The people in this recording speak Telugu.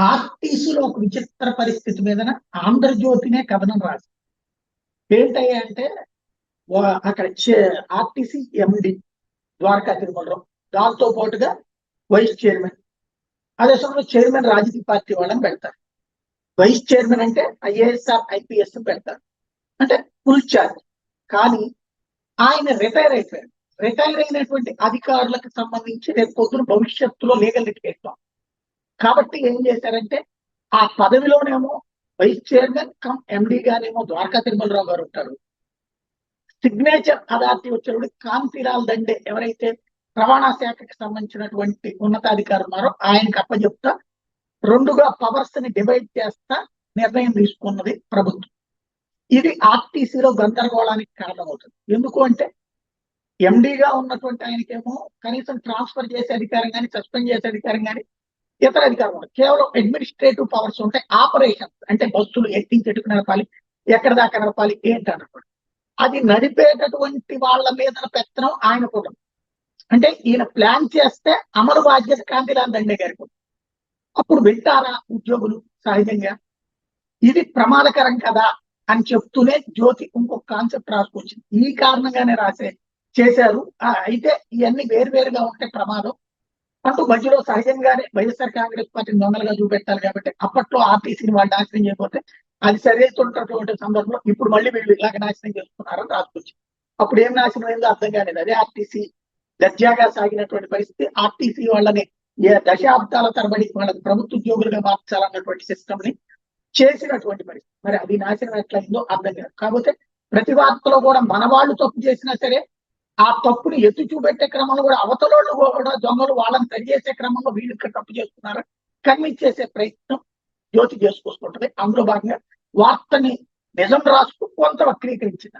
ఆర్టీసీలో ఒక విచిత్ర పరిస్థితి మీదన ఆంధ్రజ్యోతినే కథనం రాసి ఏంటయ్యా అంటే అక్కడ ఆర్టీసీ ఎండి ద్వారకా తిరుమలరావు, దాంతో పాటుగా వైస్ చైర్మన్, అదే సమయంలో చైర్మన్ రాజకీయ పార్టీ వాళ్ళని పెడతారు. వైస్ చైర్మన్ అంటే ఐఏఎస్ఆర్ ఐపీఎస్ పెడతారు, అంటే ఫుల్ ఛార్జ్. కానీ ఆయన రిటైర్ అయిపోయారు. రిటైర్ అయినటువంటి అధికారులకు సంబంధించి రేపు పొద్దున భవిష్యత్తులో లీగల్ లిటిగేషన్. కాబట్టి ఏం చేశారంటే ఆ పదవిలోనేమో వైస్ చైర్మన్ కమ్ ఎండి గారేమో ద్వారకా తిరుమలరావు గారు ఉంటారు. సిగ్నేచర్ అథారిటీ వచ్చేవాడు కాంతిలాల్ దండే, ఎవరైతే రవాణా శాఖకి సంబంధించినటువంటి ఉన్నతాధికారులు ఉన్నారో ఆయనకి అప్పచెప్తా రెండుగా పవర్స్ ని డివైడ్ చేస్తా నిర్ణయం తీసుకున్నది ప్రభుత్వం. ఇది ఆర్టీసీలో గందరగోళానికి కారణమవుతుంది. ఎందుకు అంటే ఎండిగా ఉన్నటువంటి ఆయనకేమో కనీసం ట్రాన్స్ఫర్ చేసే అధికారం కానీ, సస్పెండ్ చేసే అధికారం కానీ, ఇతర అధికారం ఉండదు. కేవలం అడ్మినిస్ట్రేటివ్ పవర్స్ ఉంటాయి. ఆపరేషన్స్ అంటే బస్సులు ఎట్టించెట్టుకు నడపాలి, ఎక్కడ దాకా నడపాలి ఏంటన్నప్పుడు అది నడిపేటటువంటి వాళ్ళ మీద పెత్తనం ఆయన కూడా. అంటే ఈయన ప్లాన్ చేస్తే అమలు బాధ్యత కాంతిలాల్ దండే గారికి. అప్పుడు వింటారా ఉద్యోగులు? సహజంగా ఇది ప్రమాదకరం కదా అని చెప్తూనే జ్యోతి ఇంకొక కాన్సెప్ట్ రాసుకొచ్చింది. ఈ కారణంగానే చేశారు. అయితే ఇవన్నీ వేరువేరుగా ఉంటే ప్రమాదం అంటూ మధ్యలో సహజంగానే వైఎస్ఆర్ కాంగ్రెస్ పార్టీని దొంగలుగా చూపెట్టాలి కాబట్టి అప్పట్లో ఆర్టీసీని వాళ్ళు నాశనం చేయకపోతే అది సరిచేస్తున్నటువంటి సందర్భంలో ఇప్పుడు మళ్ళీ వీళ్ళు ఇలాగ నాశనం చేస్తున్నారని రాసుకొచ్చింది. అప్పుడు ఏం నాశనం అయిందో అర్థం కాలేదు. అదే ఆర్టీసీ దర్జాగా సాగినటువంటి పరిస్థితి. ఆర్టీసీ వాళ్ళని దశాబ్దాల తరబడి వాళ్ళకి ప్రభుత్వ ఉద్యోగులుగా మార్చాలన్నటువంటి సిస్టమ్ ని చేసినటువంటి పరిస్థితి. మరి అది నాశనం ఎట్లయిందో అర్థం కాదు. కాకపోతే ప్రతి వార్తలో కూడా మన వాళ్ళు తప్పు చేసినా సరే ఆ తప్పుని ఎత్తి చూపెట్టే క్రమంలో కూడా అవతలోళ్ళు కూడా దొంగలు వాళ్ళని సరిచేసే క్రమంలో వీళ్ళు ఇక్కడ తప్పు చేస్తున్నారని కన్విన్స్ చేసే ప్రయత్నం జ్యోతి చేసుకొస్తుంటది. అందులో భాగంగా వార్తని నిజం రాసుకు కొంత వక్రీకరించింది.